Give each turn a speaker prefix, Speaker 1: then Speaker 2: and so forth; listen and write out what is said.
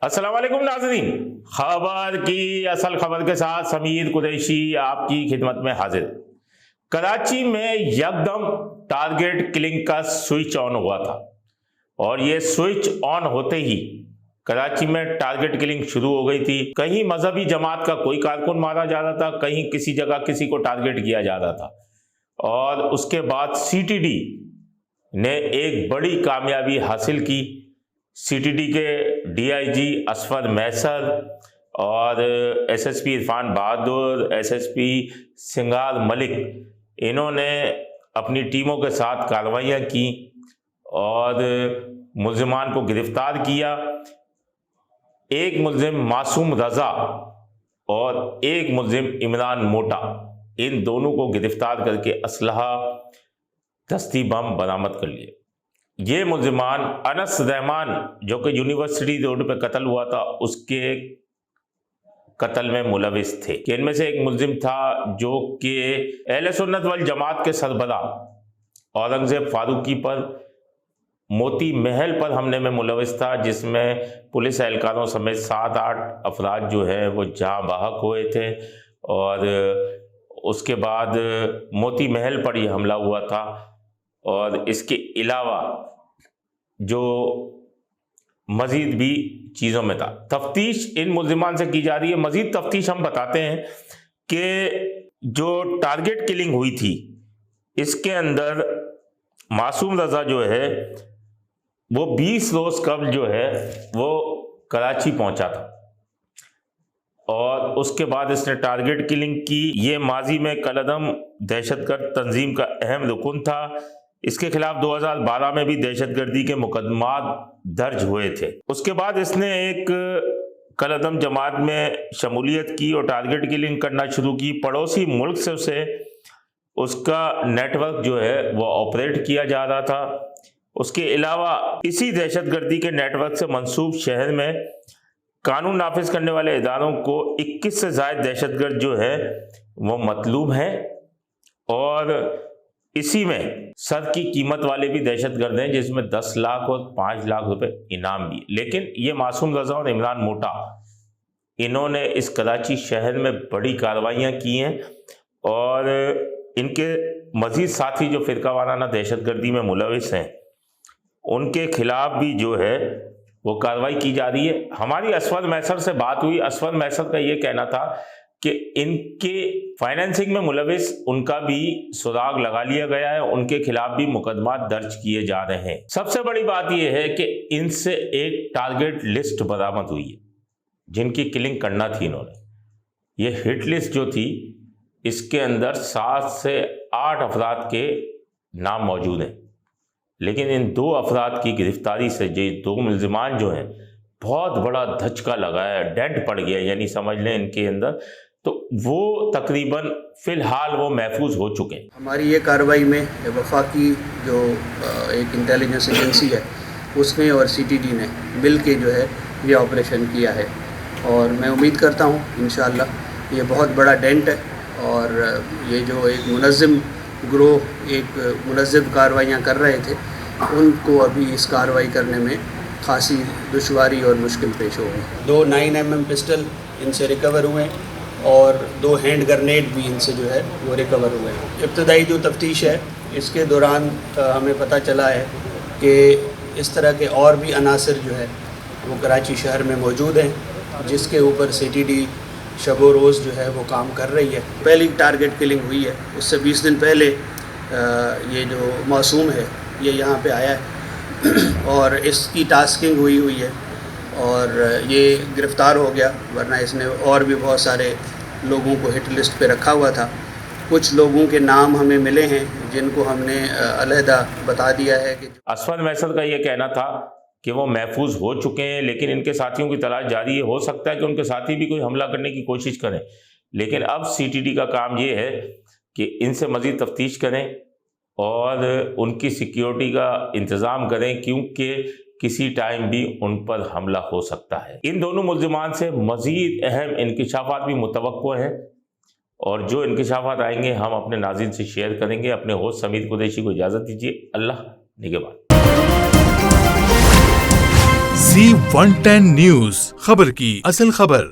Speaker 1: अस्सलाम वालेकुम नाज़रीन, खबर की असल खबर के साथ समीर कुरैशी आपकी खिदमत में हाजिर। कराची में यकदम टारगेट किलिंग का स्विच ऑन हुआ था और ये स्विच ऑन होते ही कराची में टारगेट किलिंग शुरू हो गई थी। कहीं मजहबी जमात का कोई कारकुन मारा जा रहा था, कहीं किसी जगह किसी को टारगेट किया जा रहा था। और उसके बाद सीटीडी ने एक बड़ी कामयाबी हासिल की। सीटीडी के डीआईजी असफर मैसर और एसएसपी इरफान बहादुर, एसएसपी सिंगार मलिक, इन्होंने अपनी टीमों के साथ कार्रवाइयाँ की और मुल्जिमान को गिरफ्तार किया। एक मुल्जिम मासूम रजा और एक मुल्जिम इमरान मोटा, इन दोनों को गिरफ्तार करके असलहा दस्ती बम बरामद कर लिए। ये मुल्जिमान अनस रहमान जो कि यूनिवर्सिटी रोड पे कत्ल हुआ था, उसके कत्ल में मुलविस थे। कि इनमें से एक मुल्जिम था जो कि अहले सुन्नत वल जमात के सरबराह औरंगजेब फारूकी पर मोती महल पर हमले में मुलविस था, जिसमें पुलिस एहलकारों समेत 7-8 अफराद जो है वो जहाँ बहक हुए थे। और उसके बाद मोती महल पर यह हमला हुआ था। और इसके अलावा जो मज़ीद भी चीज़ों में था। तफ्तीश इन मुल्जिमान से की जा रही है। मज़ीद तफ्तीश हम बताते हैं कि जो टारगेट किलिंग हुई थी, इसके अंदर मासूम रजा जो है वो 20 रोज़ कबल जो है वो कराची पहुंचा था और उसके बाद इसने टारगेट किलिंग की। ये माजी में कलअदम दहशतगर्द तंजीम का अहम रुकन था। इसके खिलाफ 2012 में भी दहशतगर्दी के मुकदमात दर्ज हुए थे। उसके बाद इसने एक कलअदम जमात में शमूलियत की और टारगेट किलिंग करना शुरू की। पड़ोसी मुल्क से उसे उसका नेटवर्क जो है वो ऑपरेट किया जा रहा था। उसके अलावा इसी दहशतगर्दी के नेटवर्क से मंसूब शहर में कानून नाफिज करने वाले इदारों को 21 से ज़ायद दहशतगर्द जो है वो मतलूब हैं और इसी में सर की कीमत वाले भी दहशतगर्द हैं, जिसमें 10 लाख और 5 लाख रुपए इनाम भी। लेकिन ये मासूम रजा और इमरान मोटा, इन्होंने इस कराची शहर में बड़ी कार्रवाइयाँ की हैं और इनके मजीद साथी जो फिरका वाराना दहशतगर्दी में मुलविस हैं, उनके खिलाफ भी जो है वो कार्रवाई की जा रही है। हमारी असफर मैसर से बात हुई। असफर मैसर का ये कहना था कि इनके फाइनेंसिंग में मुलविस उनका भी सुराग लगा लिया गया है, उनके खिलाफ भी मुकदमा दर्ज किए जा रहे हैं। सबसे बड़ी बात यह है कि इनसे एक टारगेट लिस्ट बरामद हुई है जिनकी किलिंग करना थी इन्होंने। ये हिट लिस्ट जो थी, इसके अंदर 7 से 8 अफराद के नाम मौजूद हैं। लेकिन इन 2 अफराद की गिरफ्तारी से ये 2 मुल्जिमान जो हैं, बहुत बड़ा धचका लगा है, डेंट पड़ गया, यानी समझ लें इनके अंदर। तो वो तकरीबन फ़िलहाल वो महफूज हो चुके हैं।
Speaker 2: हमारी ये कार्रवाई में वफाकी जो एक इंटेलिजेंस एजेंसी है उसने और सीटीडी ने मिल के जो है ये ऑपरेशन किया है और मैं उम्मीद करता हूँ इंशाअल्लाह ये बहुत बड़ा डेंट है और ये जो एक मुनज़्ज़म ग्रोह एक मुनज़्ज़म कार्रवाइयाँ कर रहे थे, उनको अभी इस कार्रवाई करने में खासी दुश्वारी और मुश्किल पेश हो गई। 2 9mm पिस्टल इनसे रिकवर हुए और 2 हैंड ग्रेनेड भी इनसे जो है वो रिकवर हुए हैं। इब्तदाई जो तफ्तीश है इसके दौरान हमें पता चला है कि इस तरह के और भी अनासर जो है वो कराची शहर में मौजूद हैं, जिसके ऊपर सीटीडी शबो रोज़ जो है वो काम कर रही है। पहली टारगेट किलिंग हुई है, उससे 20 दिन पहले ये जो मासूम है ये यहाँ पे आया है और इसकी टास्किंग हुई है और ये गिरफ़्तार हो गया, वरना इसने और भी बहुत सारे लोगों को हिट लिस्ट पे रखा हुआ था। कुछ लोगों के नाम हमें मिले हैं जिनको हमने अलहदा बता दिया है कि
Speaker 1: असफर मैसर का ये कहना था कि वो महफूज हो चुके हैं, लेकिन इनके साथियों की तलाश जारी है। हो सकता है कि उनके साथी भी कोई हमला करने की कोशिश करें, लेकिन अब सीटीडी का काम ये है कि इनसे मज़ीद तफ्तीश करें और उनकी सिक्योरिटी का इंतज़ाम करें, क्योंकि किसी टाइम भी उन पर हमला हो सकता है। इन दोनों मुल्जिमान से मज़ीद अहम इंकिशाफात भी मुतवक्को हैं और जो इंकिशाफात आएंगे हम अपने नाज़रीन से शेयर करेंगे। अपने होस्ट समीर कुरैशी को इजाज़त दीजिए। अल्लाह निगहबान।
Speaker 3: C110 نیوز، خبر کی اصل خبر۔